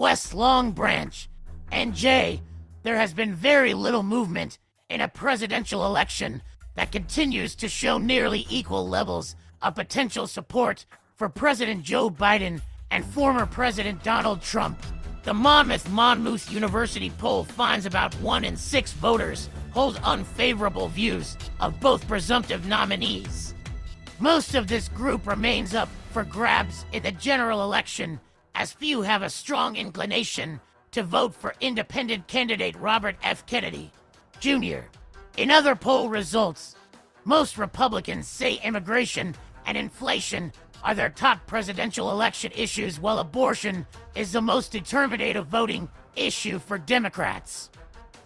West Long Branch, and J. There has been very little movement in a presidential election that continues to show nearly equal levels of potential support for President Joe Biden and former President Donald Trump. The Monmouth University poll finds about 1 in 6 voters hold unfavorable views of both presumptive nominees. Most of this group remains up for grabs in the general election, as few have a strong inclination to vote for independent candidate Robert F. Kennedy, Jr. In other poll results, most Republicans say immigration and inflation are their top presidential election issues, while abortion is the most determinative voting issue for Democrats.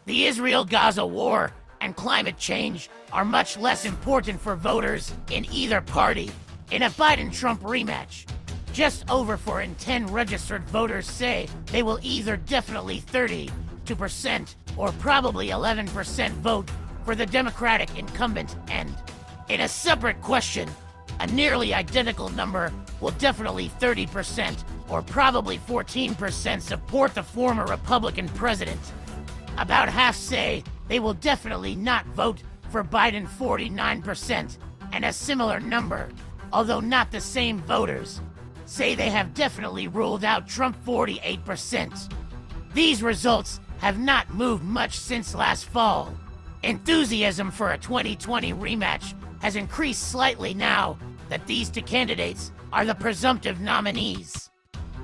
The Israel-Gaza war and climate change are much less important for voters in either party. In a Biden-Trump rematch, just over 4 in 10 registered voters say they will either definitely 32% or probably 11% vote for the Democratic incumbent, and in a separate question, a nearly identical number will definitely 30% or probably 14% support the former Republican president. About half say they will definitely not vote for Biden, 49%, and a similar number, although not the same voters, say they have definitely ruled out Trump, 48%. These results have not moved much since last fall. Enthusiasm for a 2020 rematch has increased slightly now that these two candidates are the presumptive nominees.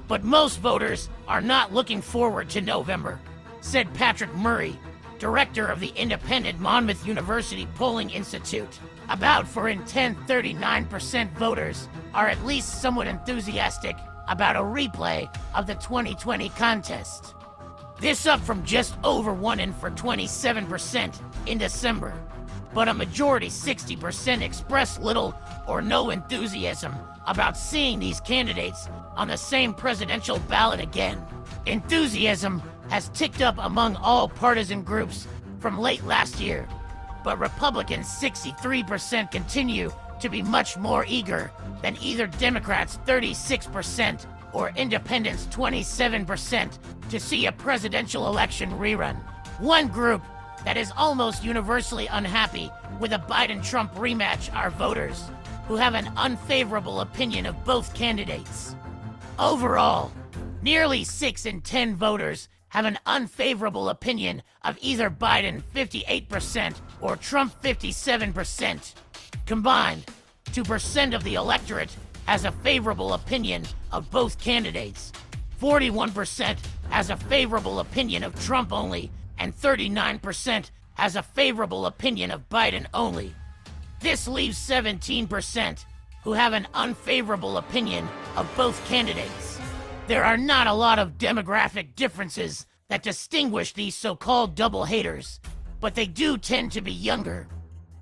But most voters are not looking forward to November, said Patrick Murray, director of the independent Monmouth University Polling Institute. About 4 in 10, 39% voters are at least somewhat enthusiastic about a replay of the 2020 contest. This up from just over 1 in for 27% in December. But a majority, 60%, express little or no enthusiasm about seeing these candidates on the same presidential ballot again. Enthusiasm has ticked up among all partisan groups from late last year, but Republicans, 63%, continue to be much more eager than either Democrats, 36%, or Independents, 27%, to see a presidential election rerun. One group that is almost universally unhappy with a Biden-Trump rematch are voters who have an unfavorable opinion of both candidates. Overall, nearly 6 in 10 voters have an unfavorable opinion of either Biden, 58%, or Trump, 57%. Combined, 2% of the electorate has a favorable opinion of both candidates. 41% has a favorable opinion of Trump only, and 39% has a favorable opinion of Biden only. This leaves 17% who have an unfavorable opinion of both candidates. There are not a lot of demographic differences that distinguish these so-called double haters, but they do tend to be younger.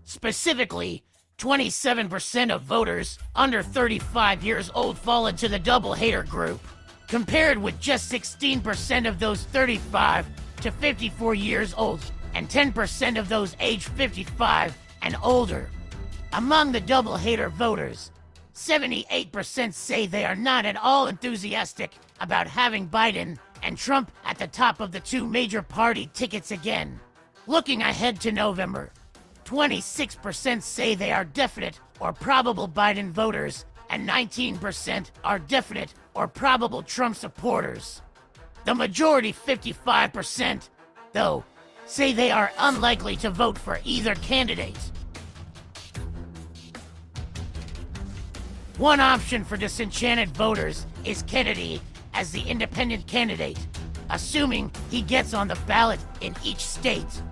Specifically, 27% of voters under 35 years old fall into the double hater group, compared with just 16% of those 35 to 54 years old and 10% of those aged 55 and older. Among the double hater voters, 78% say they are not at all enthusiastic about having Biden and Trump at the top of the two major party tickets again. Looking ahead to November, 26% say they are definite or probable Biden voters, and 19% are definite or probable Trump supporters. The majority, 55%, though, say they are unlikely to vote for either candidate. One option for disenchanted voters is Kennedy as the independent candidate, assuming he gets on the ballot in each state.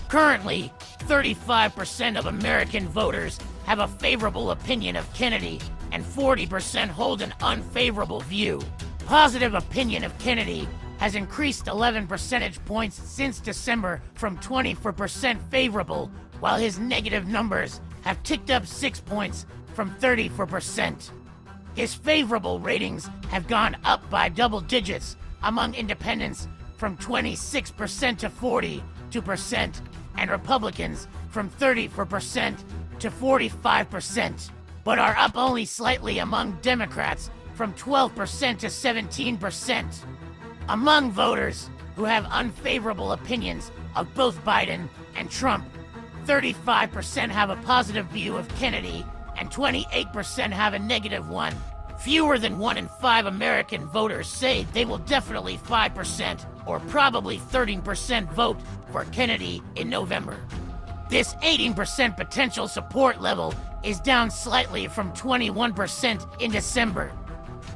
Currently, 35% of American voters have a favorable opinion of Kennedy, and 40% hold an unfavorable view. Positive opinion of Kennedy has increased 11 percentage points since December from 24% favorable, while his negative numbers have ticked up 6 points from 34%. His favorable ratings have gone up by double digits among independents from 26% to 42%, and Republicans from 34% to 45%, but are up only slightly among Democrats from 12% to 17%. Among voters who have unfavorable opinions of both Biden and Trump, 35% have a positive view of Kennedy and 28% have a negative one. Fewer than 1 in 5 American voters say they will definitely 5% or probably 13% vote for Kennedy in November. This 18% potential support level is down slightly from 21% in December.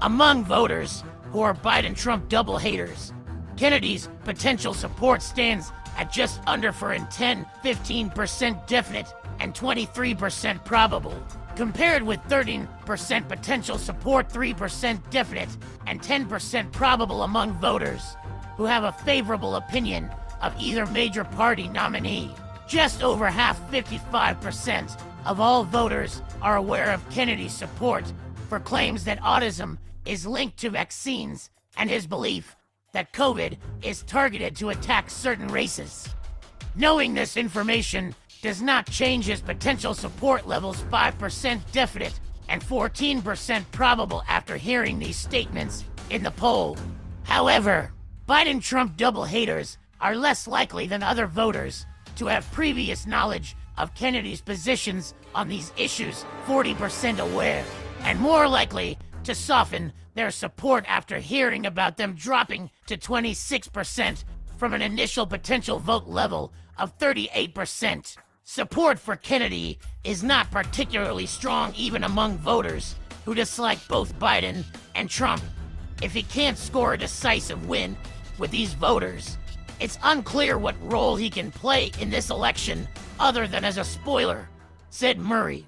Among voters who are Biden-Trump double haters, Kennedy's potential support stands at just under 15% definite and 23% probable, compared with 13% potential support, 3% definite, and 10% probable among voters who have a favorable opinion of either major party nominee. Just over half, 55%, of all voters are aware of Kennedy's support for claims that autism is linked to vaccines and his belief that COVID is targeted to attack certain races. Knowing this information does not change his potential support levels 5% definite and 14% probable after hearing these statements in the poll. However, Biden-Trump double haters are less likely than other voters to have previous knowledge of Kennedy's positions on these issues, 40% aware, and more likely to soften their support after hearing about them dropping to 26% from an initial potential vote level of 38%. Support for Kennedy is not particularly strong even among voters who dislike both Biden and Trump. If he can't score a decisive win with these voters, it's unclear what role he can play in this election other than as a spoiler, said Murray.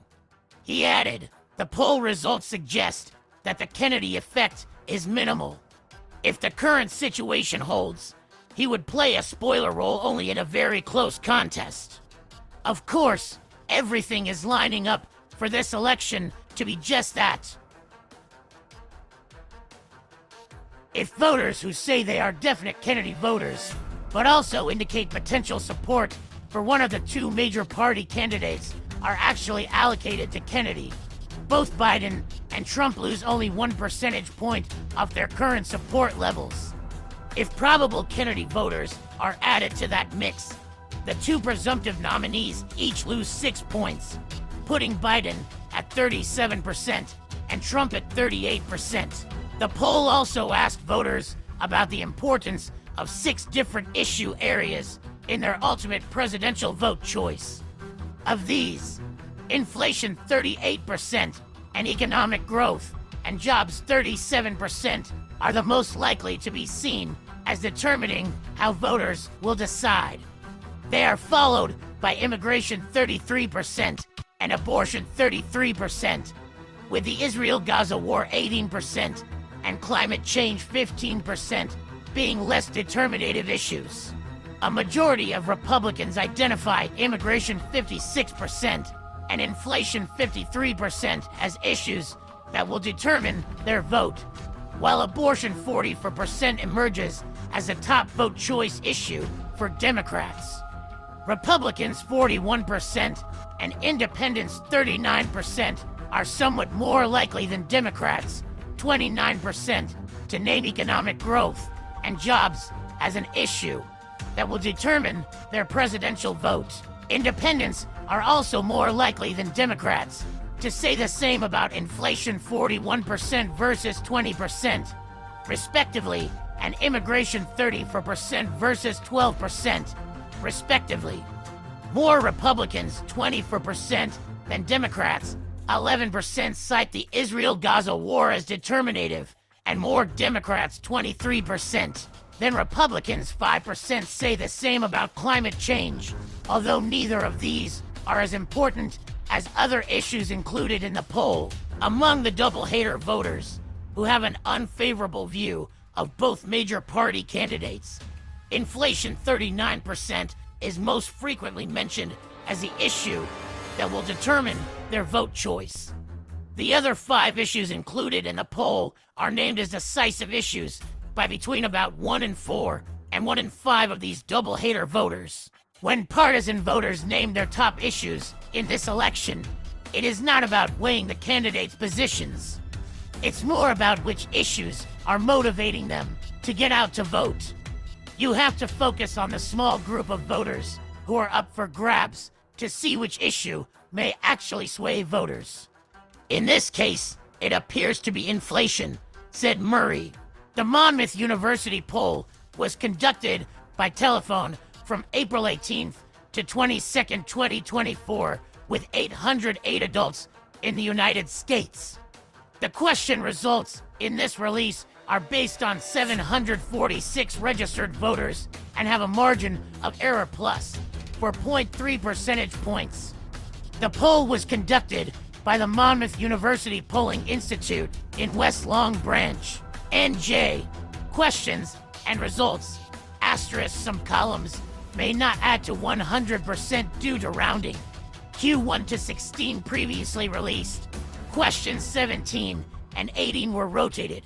He added, the poll results suggest that the Kennedy effect is minimal. If the current situation holds, he would play a spoiler role only in a very close contest. Of course, everything is lining up for this election to be just that. If voters who say they are definite Kennedy voters, but also indicate potential support for one of the two major party candidates, are actually allocated to Kennedy, both Biden and Trump lose only 1 percentage point of their current support levels. If probable Kennedy voters are added to that mix, the two presumptive nominees each lose 6 points, putting Biden at 37% and Trump at 38%. The poll also asked voters about the importance of 6 different issue areas in their ultimate presidential vote choice. Of these, inflation 38% and economic growth and jobs 37% are the most likely to be seen as determining how voters will decide. They are followed by immigration 33% and abortion 33%, with the Israel-Gaza war 18% and climate change 15% being less determinative issues. A majority of Republicans identify immigration 56% and inflation 53% as issues that will determine their vote, while abortion 44% emerges as a top vote choice issue for Democrats. Republicans 41% and independents 39% are somewhat more likely than Democrats, 29%, to name economic growth and jobs as an issue that will determine their presidential vote. Independents are also more likely than Democrats to say the same about inflation, 41% versus 20%, respectively, and immigration 34% versus 12%, respectively. More Republicans, 24%, than Democrats, 11%, cite the Israel-Gaza war as determinative, and more Democrats, 23%, than Republicans, 5%, say the same about climate change, although neither of these are as important as other issues included in the poll. Among the double-hater voters who have an unfavorable view of both major party candidates, inflation 39% is most frequently mentioned as the issue that will determine their vote choice. The other 5 issues included in the poll are named as decisive issues by between about 1 in 4 and 1 in 5 of these double-hater voters. When partisan voters name their top issues in this election, it is not about weighing the candidates' positions. It's more about which issues are motivating them to get out to vote. You have to focus on the small group of voters who are up for grabs to see which issue may actually sway voters. In this case, it appears to be inflation, said Murray. The Monmouth University poll was conducted by telephone from April 18th to 22nd, 2024, with 808 adults in the United States. The question results in this release are based on 746 registered voters and have a margin of error plus for 0.3 percentage points. The poll was conducted by the Monmouth University Polling Institute in West Long Branch. NJ. Questions and results. Asterisk some columns may not add to 100% due to rounding. Q1 to 16 previously released. Questions 17 and 18 were rotated.